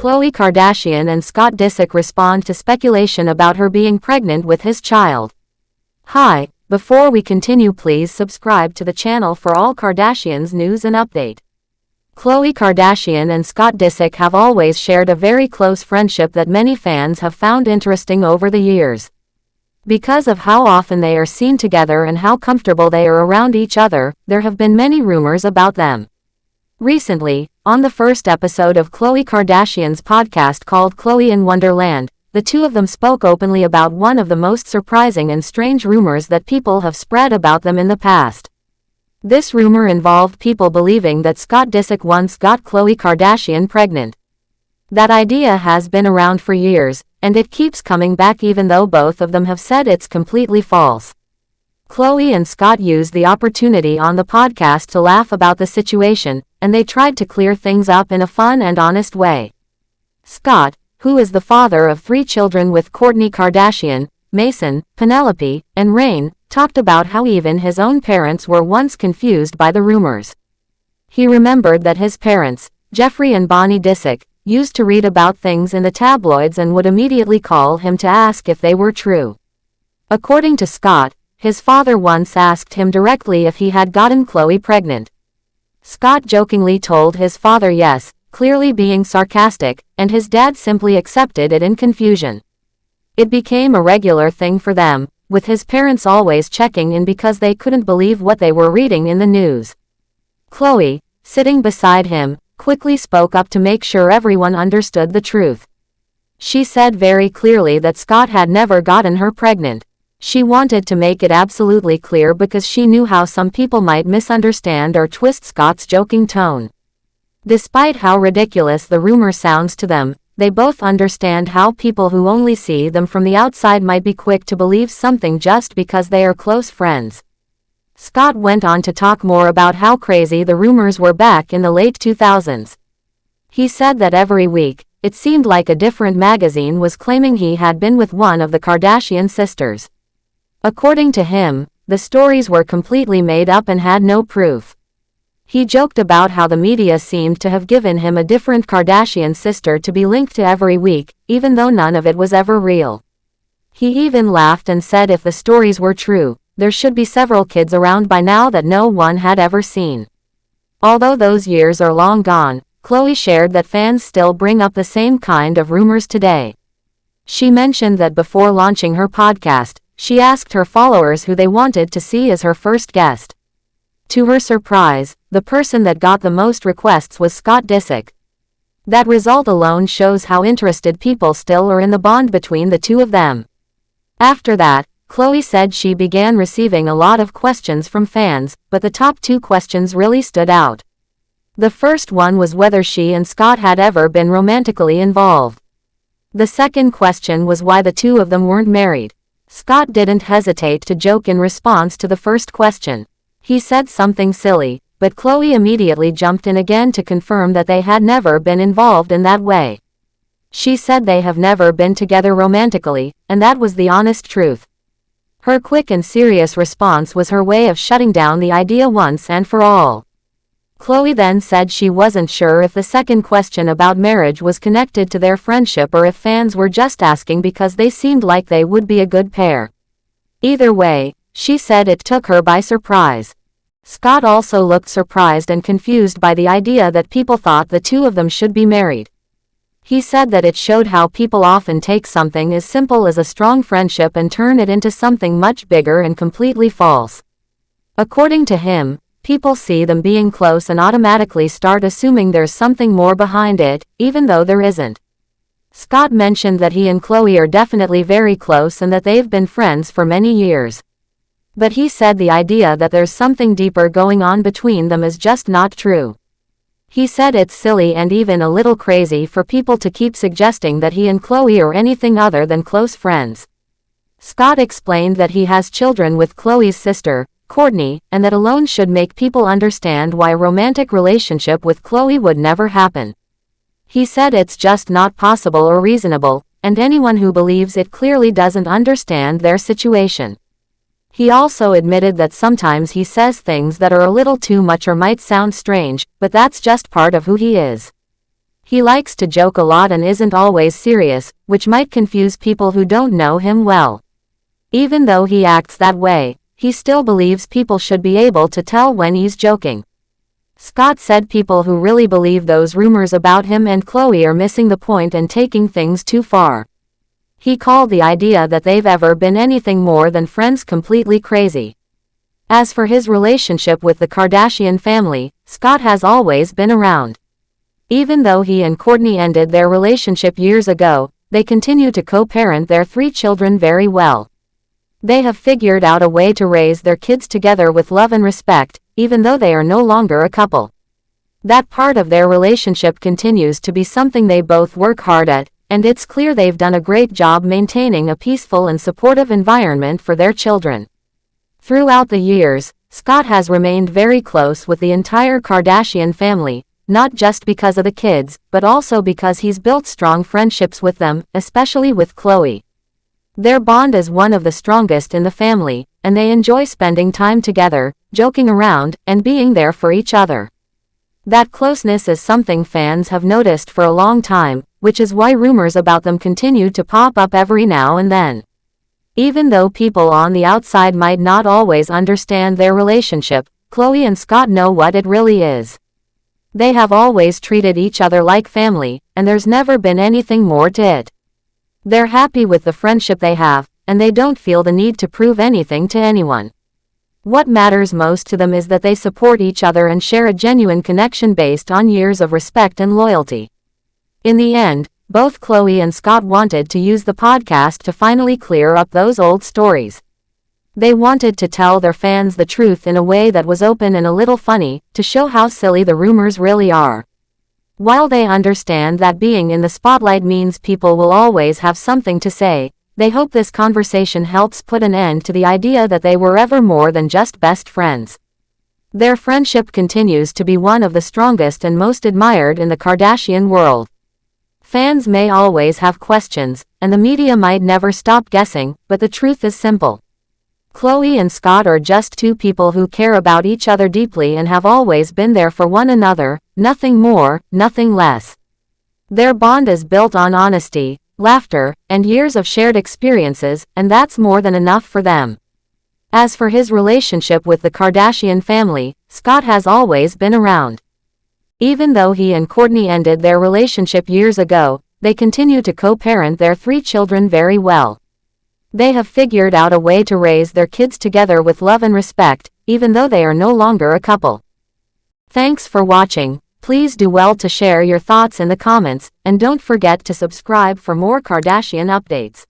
Khloe Kardashian and Scott Disick respond to speculation about her being pregnant with his child. Hi, before we continue, please subscribe to the channel for all Kardashians news and update. Khloe Kardashian and Scott Disick have always shared a very close friendship that many fans have found interesting over the years. Because of how often they are seen together and how comfortable they are around each other, there have been many rumors about them. Recently, on the first episode of Khloe Kardashian's podcast called Khloe in Wonderland, the two of them spoke openly about one of the most surprising and strange rumors that people have spread about them in the past. This rumor involved people believing that Scott Disick once got Khloe Kardashian pregnant. That idea has been around for years, and it keeps coming back even though both of them have said it's completely false. Khloe and Scott used the opportunity on the podcast to laugh about the situation, and they tried to clear things up in a fun and honest way. Scott, who is the father of 3 children with Kourtney Kardashian, Mason, Penelope, and Rain, talked about how even his own parents were once confused by the rumors. He remembered that his parents, Jeffrey and Bonnie Disick, used to read about things in the tabloids and would immediately call him to ask if they were true. According to Scott, his father once asked him directly if he had gotten Khloe pregnant. Scott jokingly told his father yes, clearly being sarcastic, and his dad simply accepted it in confusion. It became a regular thing for them, with his parents always checking in because they couldn't believe what they were reading in the news. Khloe, sitting beside him, quickly spoke up to make sure everyone understood the truth. She said very clearly that Scott had never gotten her pregnant. She wanted to make it absolutely clear because she knew how some people might misunderstand or twist Scott's joking tone. Despite how ridiculous the rumor sounds to them, they both understand how people who only see them from the outside might be quick to believe something just because they are close friends. Scott went on to talk more about how crazy the rumors were back in the late 2000s. He said that every week, it seemed like a different magazine was claiming he had been with one of the Kardashian sisters. According to him, the stories were completely made up and had no proof. He joked about how the media seemed to have given him a different Kardashian sister to be linked to every week, even though none of it was ever real. He even laughed and said if the stories were true, there should be several kids around by now that no one had ever seen. Although those years are long gone, Khloe shared that fans still bring up the same kind of rumors today. She mentioned that before launching her podcast, she asked her followers who they wanted to see as her first guest. To her surprise, the person that got the most requests was Scott Disick. That result alone shows how interested people still are in the bond between the two of them. After that, Khloe said she began receiving a lot of questions from fans, but the top 2 questions really stood out. The first one was whether she and Scott had ever been romantically involved. The second question was why the two of them weren't married. Scott didn't hesitate to joke in response to the first question. He said something silly, but Khloe immediately jumped in again to confirm that they had never been involved in that way. She said they have never been together romantically, and that was the honest truth. Her quick and serious response was her way of shutting down the idea once and for all. Khloe then said she wasn't sure if the second question about marriage was connected to their friendship or if fans were just asking because they seemed like they would be a good pair. Either way, she said it took her by surprise. Scott also looked surprised and confused by the idea that people thought the two of them should be married. He said that it showed how people often take something as simple as a strong friendship and turn it into something much bigger and completely false. According to him, people see them being close and automatically start assuming there's something more behind it, even though there isn't. Scott mentioned that he and Khloe are definitely very close and that they've been friends for many years. But he said the idea that there's something deeper going on between them is just not true. He said it's silly and even a little crazy for people to keep suggesting that he and Khloe are anything other than close friends. Scott explained that he has children with Khloe's sister, Kourtney, and that alone should make people understand why a romantic relationship with Khloe would never happen. He said it's just not possible or reasonable, and anyone who believes it clearly doesn't understand their situation. He also admitted that sometimes he says things that are a little too much or might sound strange, but that's just part of who he is. He likes to joke a lot and isn't always serious, which might confuse people who don't know him well. Even though he acts that way, he still believes people should be able to tell when he's joking. Scott said people who really believe those rumors about him and Khloe are missing the point and taking things too far. He called the idea that they've ever been anything more than friends completely crazy. As for his relationship with the Kardashian family, Scott has always been around. Even though he and Kourtney ended their relationship years ago, they continue to co-parent their 3 children very well. They have figured out a way to raise their kids together with love and respect, even though they are no longer a couple. That part of their relationship continues to be something they both work hard at, and it's clear they've done a great job maintaining a peaceful and supportive environment for their children. Throughout the years, Scott has remained very close with the entire Kardashian family, not just because of the kids, but also because he's built strong friendships with them, especially with Khloe. Their bond is one of the strongest in the family, and they enjoy spending time together, joking around, and being there for each other. That closeness is something fans have noticed for a long time, which is why rumors about them continue to pop up every now and then. Even though people on the outside might not always understand their relationship, Khloe and Scott know what it really is. They have always treated each other like family, and there's never been anything more to it. They're happy with the friendship they have, and they don't feel the need to prove anything to anyone. What matters most to them is that they support each other and share a genuine connection based on years of respect and loyalty. In the end, both Khloe and Scott wanted to use the podcast to finally clear up those old stories. They wanted to tell their fans the truth in a way that was open and a little funny, to show how silly the rumors really are. While they understand that being in the spotlight means people will always have something to say, they hope this conversation helps put an end to the idea that they were ever more than just best friends. Their friendship continues to be one of the strongest and most admired in the Kardashian world. Fans may always have questions, and the media might never stop guessing, but the truth is simple. Khloe and Scott are just 2 people who care about each other deeply and have always been there for one another, nothing more, nothing less. Their bond is built on honesty, laughter, and years of shared experiences, and that's more than enough for them. As for his relationship with the Kardashian family, Scott has always been around. Even though he and Kourtney ended their relationship years ago, they continue to co-parent their 3 children very well. They have figured out a way to raise their kids together with love and respect, even though they are no longer a couple. Thanks for watching. Please do well to share your thoughts in the comments, and don't forget to subscribe for more Kardashian updates.